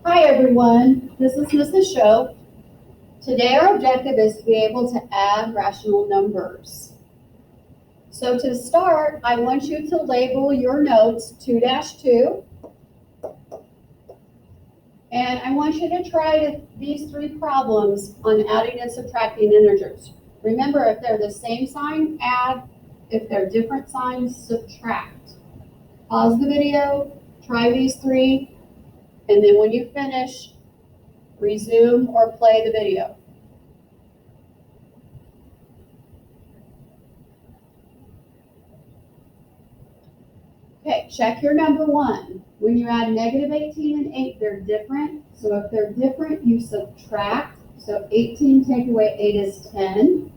Hi everyone, this is Mrs. Show. Today our objective is to be able to add rational numbers. So to start, I want you to label your notes 2-2, and I want you to try these three problems on adding and subtracting integers. Remember, if they're the same sign, add. If they're different signs, subtract. Pause the video, try these three, and then when you finish, resume or play the video. Okay, check your number one. When you add negative 18 and 8, they're different. So if they're different, you subtract. So 18 take away 8 is 10.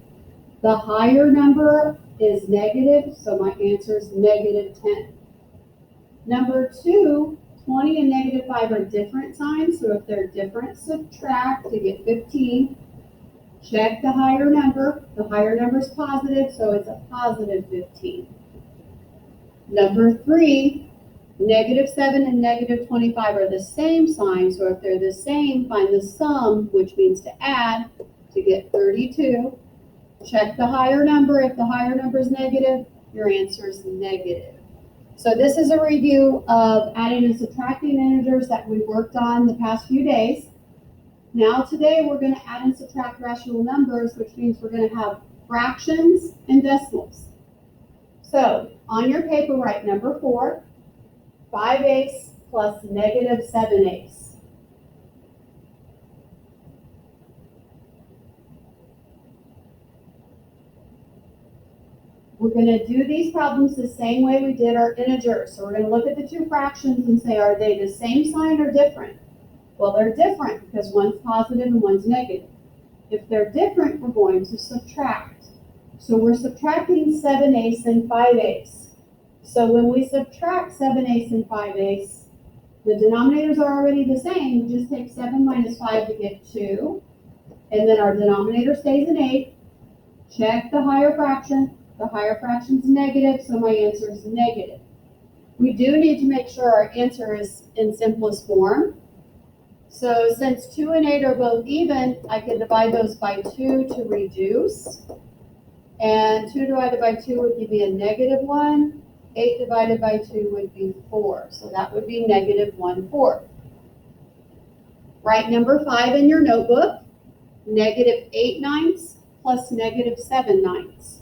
The higher number is negative, so my answer is negative 10. Number two, 20 and negative 5 are different signs. So if they're different, subtract to get 15. Check the higher number. The higher number is positive, so it's a positive 15. Number three, negative 7 and negative 25 are the same sign, so if they're the same, find the sum, which means to add, to get 32. Check the higher number. If the higher number is negative, your answer is negative. So this is a review of adding and subtracting integers that we worked on the past few days. Now today we're going to add and subtract rational numbers, which means we're going to have fractions and decimals. So on your paper, write number 4, 5/8 plus negative 7/8. We're going to do these problems the same way we did our integers. So we're going to look at the two fractions and say, are they the same sign or different? Well, they're different because one's positive and one's negative. If they're different, we're going to subtract. So we're subtracting 7/8 and 5/8. So when we subtract 7/8 and 5/8, the denominators are already the same. We just take 7 minus 5 to get 2. And then our denominator stays an 8. Check the higher fraction. The higher fraction is negative, so my answer is negative. We do need to make sure our answer is in simplest form. So since 2 and 8 are both even, I can divide those by 2 to reduce. And 2 divided by 2 would give me a negative 1. 8 divided by 2 would be 4. So that would be negative 1/4. Write number 5 in your notebook. Negative 8/9 plus negative 7/9.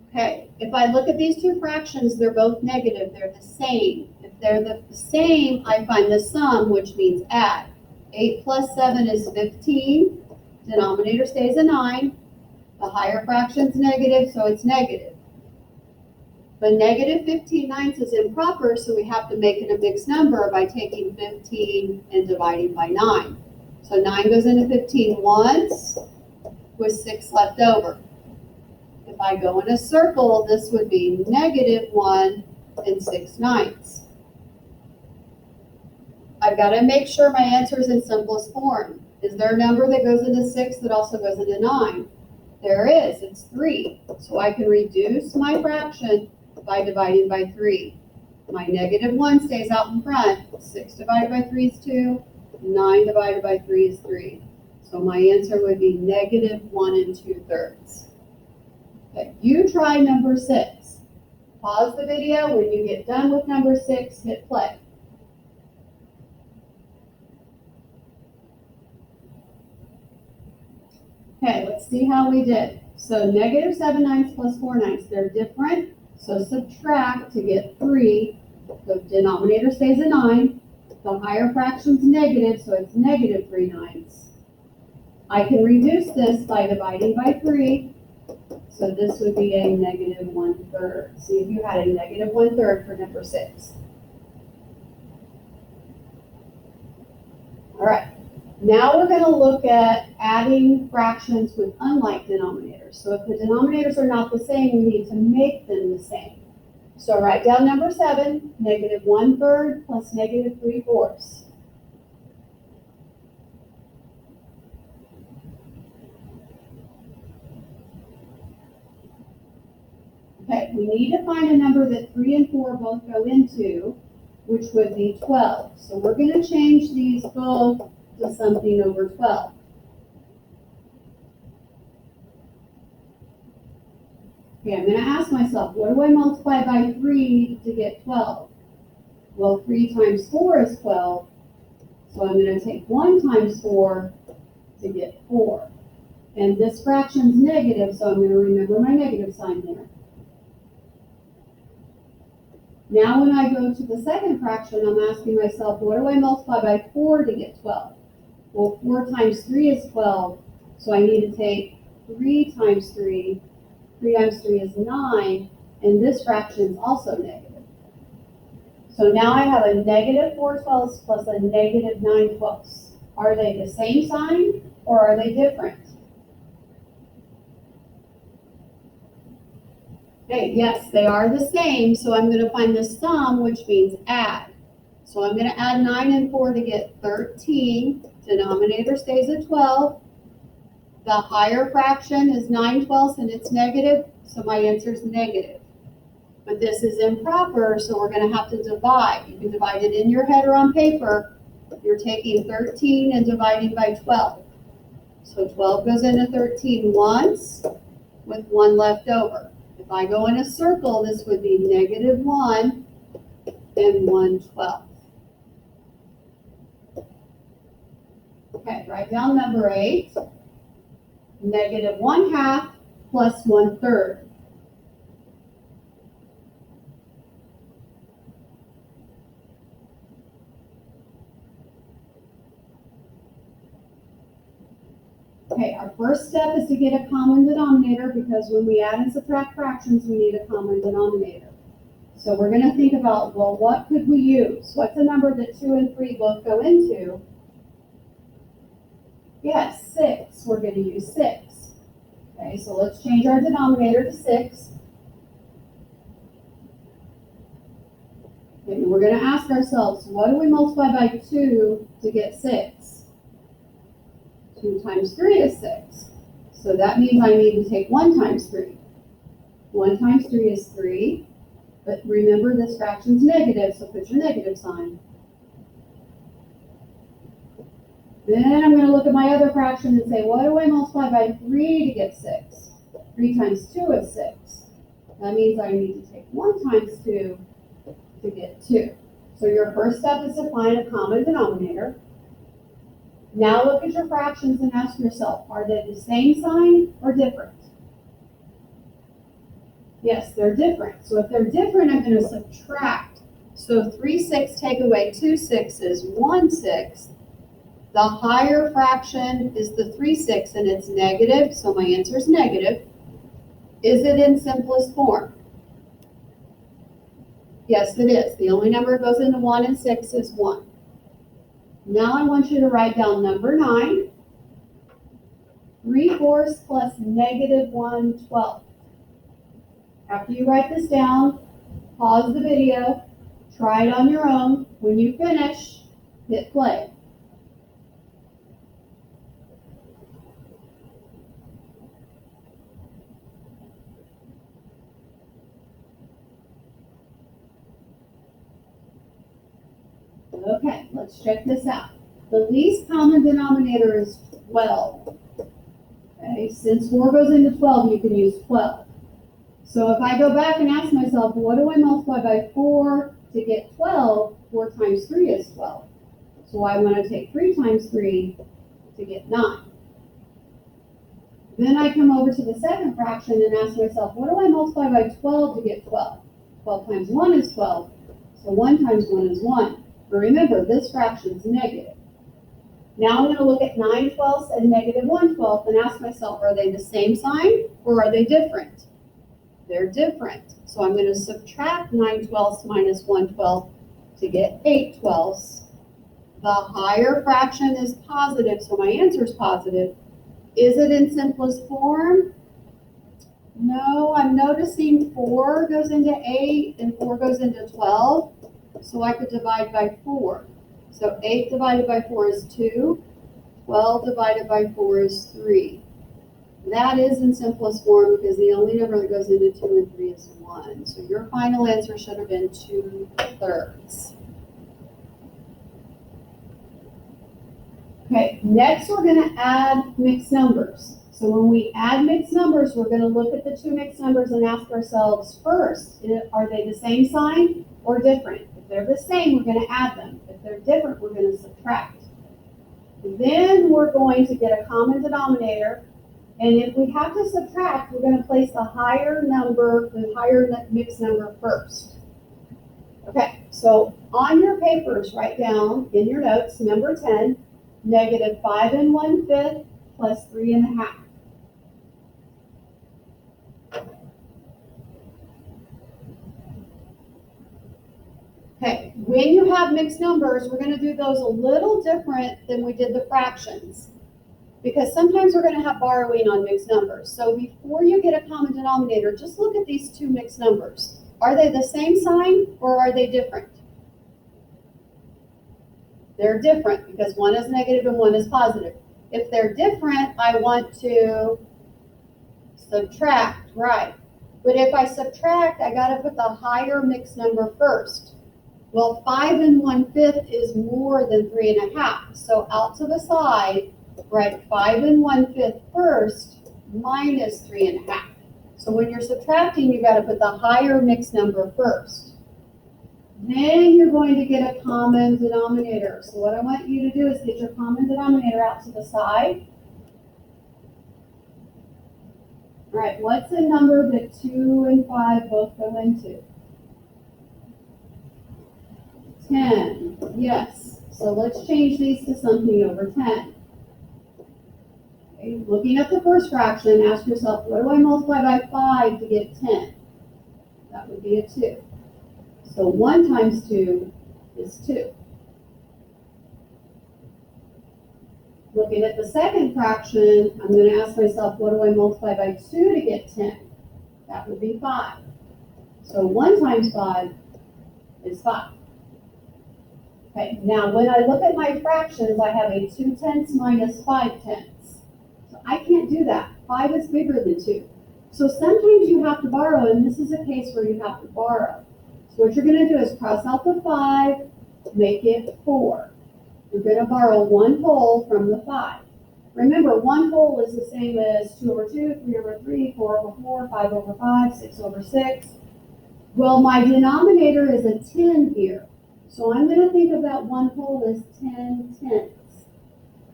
Okay, if I look at these two fractions, they're both negative. They're the same. If they're the same, I find the sum, which means add. 8 plus 7 is 15. Denominator stays a 9. The higher fraction's negative, so it's negative. But negative 15/9 is improper, so we have to make it a mixed number by taking 15 and dividing by 9. So 9 goes into 15 once, with 6 left over. If I go in a circle, this would be negative 1 and 6/9. I've got to make sure my answer is in simplest form. Is there a number that goes into 6 that also goes into 9? There is, it's 3. So I can reduce my fraction by dividing by 3. My negative 1 stays out in front. 6 divided by 3 is 2. 9 divided by 3 is 3. So my answer would be negative 1 2/3. Okay, you try number 6. Pause the video. When you get done with number 6, hit play. Okay, let's see how we did. So negative 7/9 plus 4/9, they're different. So subtract to get 3. The denominator stays a 9. The higher fraction's negative, so it's negative 3/9. I can reduce this by dividing by 3. So this would be a negative 1/3. See if you had a negative 1/3 for number 6. All right. Now we're going to look at adding fractions with unlike denominators. So if the denominators are not the same, we need to make them the same. So write down number 7, negative 1/3 plus negative 3/4. Okay, we need to find a number that 3 and 4 both go into, which would be 12. So we're going to change these both to something over 12. Okay, I'm going to ask myself, what do I multiply by 3 to get 12? Well, 3 times 4 is 12, so I'm going to take 1 times 4 to get 4. And this fraction's negative, so I'm going to remember my negative sign there. Now when I go to the second fraction, I'm asking myself, what do I multiply by 4 to get 12? Well, 4 times 3 is 12, so I need to take 3 times 3. 3 times 3 is 9, and this fraction is also negative. So now I have a negative 4 twelfths plus a negative 9 twelfths. Are they the same sign, or are they different? Okay, yes, they are the same, so I'm going to find the sum, which means add. So I'm going to add 9 and 4 to get 13. Denominator stays at 12. The higher fraction is 9 twelfths and it's negative, so my answer is negative. But this is improper, so we're going to have to divide. You can divide it in your head or on paper. You're taking 13 and dividing by 12. So 12 goes into 13 once, with 1 left over. If I go in a circle, this would be negative 1 and 1/12. Okay, write down number 8. Negative 1/2 plus 1/3. Okay, our first step is to get a common denominator because when we add and subtract fractions, we need a common denominator. So we're going to think about, well, what could we use? What's a number that 2 and 3 both go into? Yes, 6. We're going to use 6. Okay, so let's change our denominator to 6. Okay, we're going to ask ourselves, what do we multiply by 2 to get 6? 2 times 3 is 6. So that means I need to take 1 times 3. 1 times 3 is 3. But remember, this fraction's negative, so put your negative sign. Then I'm going to look at my other fraction and say, what do I multiply by 3 to get 6? 3 times 2 is 6. That means I need to take 1 times 2 to get 2. So your first step is to find a common denominator. Now look at your fractions and ask yourself, are they the same sign or different? Yes, they're different. So if they're different, I'm going to subtract. So 3/6 take away 2/6 is 1/6. The higher fraction is the 3/6 and it's negative, so my answer is negative. Is it in simplest form? Yes, it is. The only number that goes into 1 and 6 is 1. Now I want you to write down number 9. 3/4 plus negative 1/12. After you write this down, pause the video, try it on your own. When you finish, hit play. Okay, let's check this out. The least common denominator is 12. Okay, since 4 goes into 12, you can use 12. So if I go back and ask myself, what do I multiply by 4 to get 12? 4 times 3 is 12. So I want to take 3 times 3 to get 9. Then I come over to the second fraction and ask myself, what do I multiply by 12 to get 12? 12 times 1 is 12. So 1 times 1 is 1. But remember, this fraction is negative. Now I'm going to look at 9/12 and negative 1/12 and ask myself, are they the same sign or are they different? They're different. So I'm going to subtract 9/12 minus 1/12 to get 8/12. The higher fraction is positive, so my answer is positive. Is it in simplest form? No, I'm noticing 4 goes into 8 and 4 goes into 12. So I could divide by 4. So 8 divided by 4 is 2. 12 divided by 4 is 3. That is in simplest form because the only number that goes into 2 and 3 is 1. So your final answer should have been 2/3. Okay, next we're going to add mixed numbers. So when we add mixed numbers, we're going to look at the two mixed numbers and ask ourselves first, are they the same sign or different? If they're the same, we're going to add them. If they're different, we're going to subtract. Then we're going to get a common denominator. And if we have to subtract, we're going to place the higher mixed number first. Okay, so on your papers, write down in your notes, number 10, negative 5 1/5 plus 3 1/2. Okay, when you have mixed numbers, we're going to do those a little different than we did the fractions. Because sometimes we're going to have borrowing on mixed numbers. So before you get a common denominator, just look at these two mixed numbers. Are they the same sign or are they different? They're different because one is negative and one is positive. If they're different, I want to subtract, right? But if I subtract, I got to put the higher mixed number first. Well, 5 1/5 is more than 3 1/2. So out to the side, write 5 1/5 first minus 3 1/2. So when you're subtracting, you got to put the higher mixed number first. Then you're going to get a common denominator. So what I want you to do is get your common denominator out to the side. All right, what's a number that 2 and 5 both go into? 10, yes. So let's change these to something over 10. Okay, looking at the first fraction, ask yourself, what do I multiply by 5 to get 10? That would be a 2. So 1 times 2 is 2. Looking at the second fraction, I'm going to ask myself, what do I multiply by 2 to get 10? That would be 5. So 1 times 5 is 5. Okay, now when I look at my fractions, I have a 2/10 minus 5/10. So I can't do that. 5 is bigger than 2. So sometimes you have to borrow, and this is a case where you have to borrow. So what you're going to do is cross out the 5, make it 4. You're going to borrow 1 whole from the 5. Remember, 1 whole is the same as 2 over 2, 3 over 3, 4 over 4, 5 over 5, 6 over 6. Well, my denominator is a 10 here. So I'm going to think of that 1 whole as 10/10.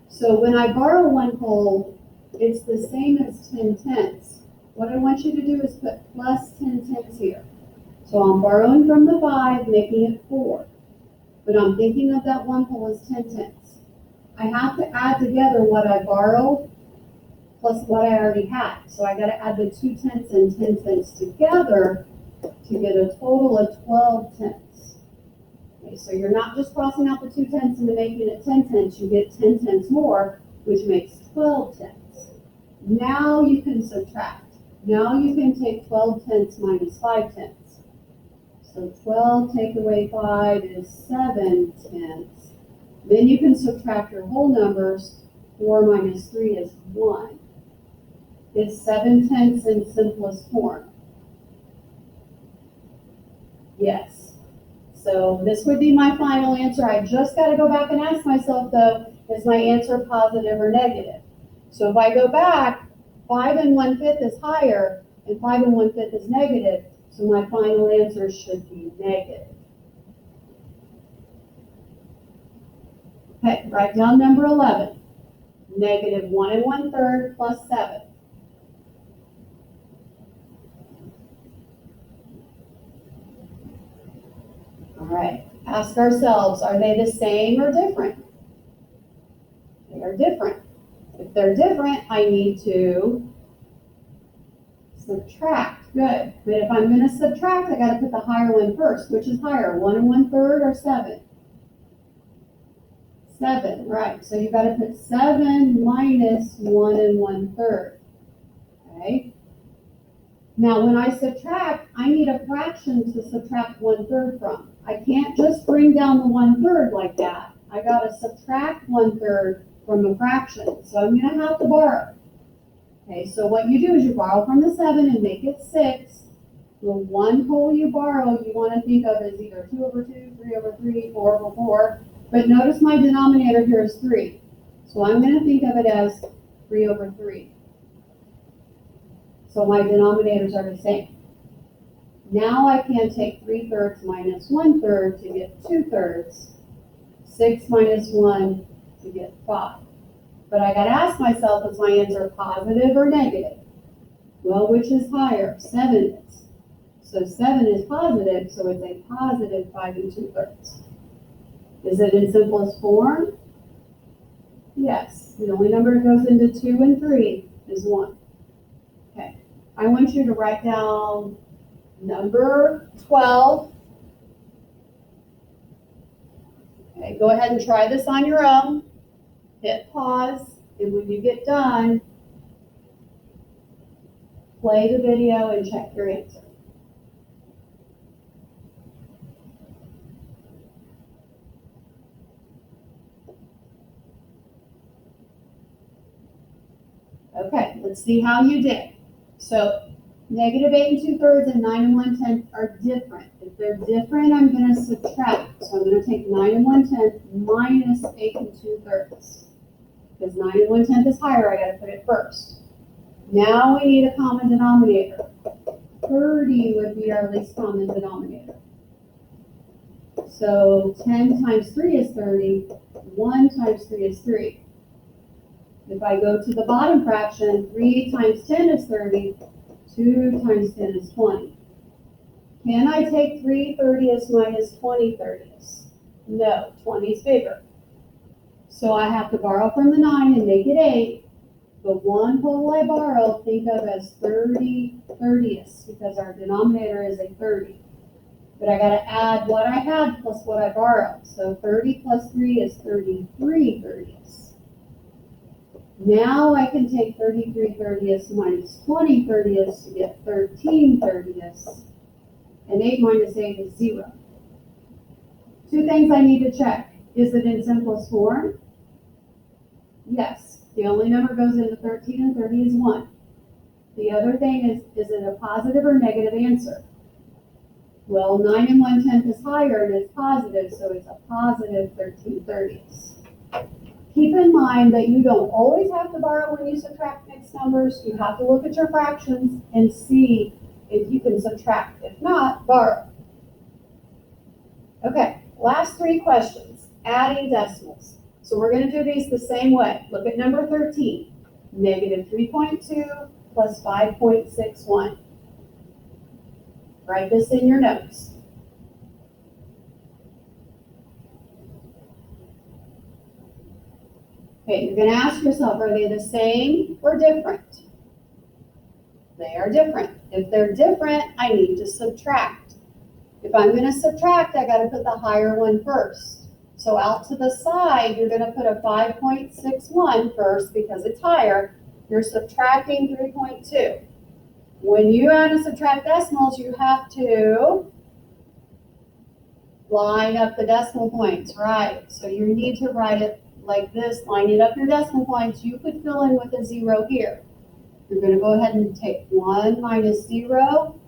So when I borrow 1 whole, it's the same as 10/10. What I want you to do is put plus 10/10 here. So I'm borrowing from the 5, making it 4. But I'm thinking of that 1 whole as 10/10. I have to add together what I borrowed plus what I already had. So I got to add the 2/10 and 10/10 together to get a total of 12/10. Okay, so you're not just crossing out the 2/10 and making it 10/10. You get 10/10 more, which makes 12/10. Now you can subtract. Now you can take 12/10 minus 5/10. So 12 take away 5 is 7/10. Then you can subtract your whole numbers. 4 minus 3 is 1. It's 7/10 in simplest form. Yes. So this would be my final answer. I just got to go back and ask myself, though, is my answer positive or negative? So if I go back, 5 1/5 is higher, and 5 1/5 is negative, so my final answer should be negative. Okay, write down number 11. Negative 1 1/3 plus 7. All right, ask ourselves, are they the same or different? They are different. If they're different, I need to subtract. Good. But if I'm going to subtract, I got to put the higher one first. Which is higher, 1 1/3 or 7? 7, right. So you got to put 7 minus 1 1/3. Okay. Now, when I subtract, I need a fraction to subtract 1/3 from. I can't just bring down the 1/3 like that. I got to subtract 1/3 from a fraction. So I'm going to have to borrow. Okay, so what you do is you borrow from the 7 and make it 6. The one whole you borrow, you want to think of as either 2 over 2, 3 over 3, 4 over 4. But notice my denominator here is 3. So I'm going to think of it as 3 over 3. So my denominators are the same. Now I can take 3/3 minus 1/3 to get 2/3. 6 minus 1 to get 5. But I got to ask myself, is my answer positive or negative? Well, which is higher? 7 is. So 7 is positive, so it's a positive 5 2/3. Is it in simplest form? Yes. The only number that goes into 2 and 3 is 1. Okay. I want you to write down number 12. Okay, go ahead and try this on your own. Hit pause, and when you get done, play the video and check your answer. Okay, let's see how you did. So negative 8 2/3 and 9 1/10 are different. If they're different, I'm going to subtract. So I'm going to take 9 1/10 minus 8 2/3. Because 9 1/10 is higher, I got to put it first. Now we need a common denominator. 30 would be our least common denominator. So 10 times 3 is 30. 1 times 3 is 3. If I go to the bottom fraction, 3 times 10 is 30. 2 times 10 is 20. Can I take 3 30ths minus 20 30ths? No, 20 is bigger. So I have to borrow from the 9 and make it 8. The one whole I borrow, think of as 30 30ths, because our denominator is a 30. But I got to add what I had plus what I borrowed. So 30 plus 3 is 33 30ths. Now I can take 33 30ths minus 20 30ths to get 13 30ths. And 8 minus 8 is 0. Two things I need to check. Is it in simplest form? Yes. The only number goes into 13 and 30 is 1. The other thing is it a positive or negative answer? Well, 9 and 1/10 is higher and it's positive, so it's a positive 13 30ths. Keep in mind that you don't always have to borrow when you subtract mixed numbers. You have to look at your fractions and see if you can subtract. If not, borrow. Okay, last 3 questions. Adding decimals. So we're going to do these the same way. Look at number 13. Negative 3.2 plus 5.61. Write this in your notes. Okay, you're going to ask yourself, are they the same or different? They are different. If they're different, I need to subtract. If I'm going to subtract, I got to put the higher one first. So out to the side, you're going to put a 5.61 first because it's higher. You're subtracting 3.2. When you add and subtract decimals, you have to line up the decimal points, right? So you need to write it like this, lining up your decimal points. You could fill in with a 0 here. You're going to go ahead and take 1 minus 0.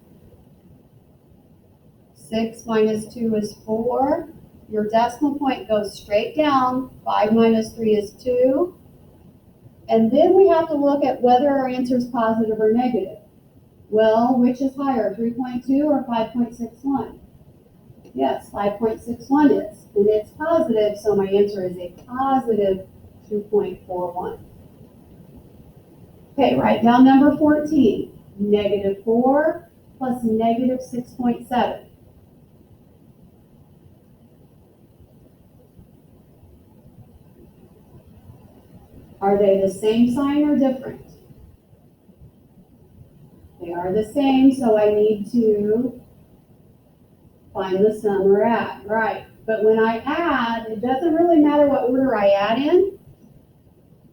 6 minus 2 is 4. Your decimal point goes straight down. 5 minus 3 is 2. And then we have to look at whether our answer is positive or negative. Well, which is higher, 3.2 or 5.61? Yes, 5.61 is. And it's positive, so my answer is a positive 2.41. Okay, write down number 14. Negative 4 plus negative 6.7. Are they the same sign or different? They are the same, so I need to find the sum or add, right? But when I add, it doesn't really matter what order I add in.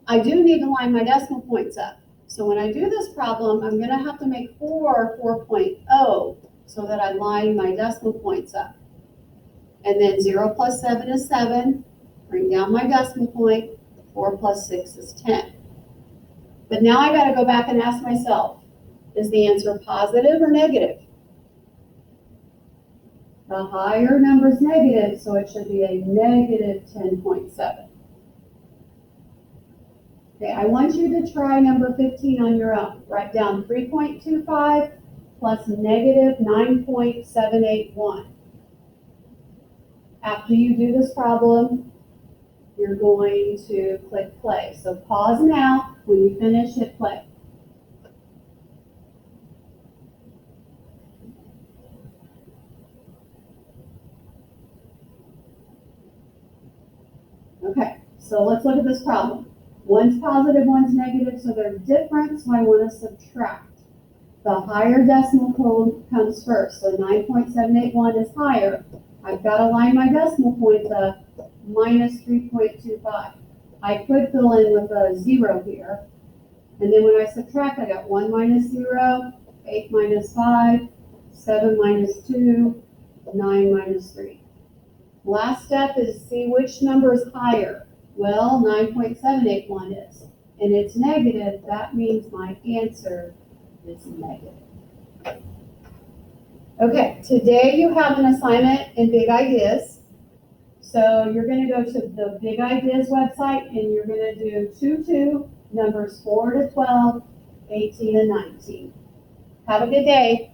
I do need to line my decimal points up. So when I do this problem, I'm going to have to make 4 4.0 so that I line my decimal points up. And then 0 plus 7 is 7. Bring down my decimal point. 4 plus 6 is 10. But now I gotta go back and ask myself, is the answer positive or negative? The higher number is negative, so it should be a negative 10.7. Okay, I want you to try number 15 on your own. Write down 3.25 plus negative 9.781. After you do this problem, you're going to click play. So pause now. When you finish, hit play. Okay, so let's look at this problem. One's positive, one's negative, so they're different, so I want to subtract. The higher decimal code comes first, so 9.781 is higher. I've got to line my decimal points up, minus 3.25. I could fill in with a 0 here, and then when I subtract, I got 1 minus 0, 8 minus 5, 7 minus 2, 9 minus 3. Last step is see which number is higher. Well, 9.781 is, and it's negative. That means my answer is negative. Okay, today you have an assignment in Big Ideas. So you're going to go to the Big Ideas website and you're going to do 2-2, numbers 4 to 12, 18 and 19. Have a good day.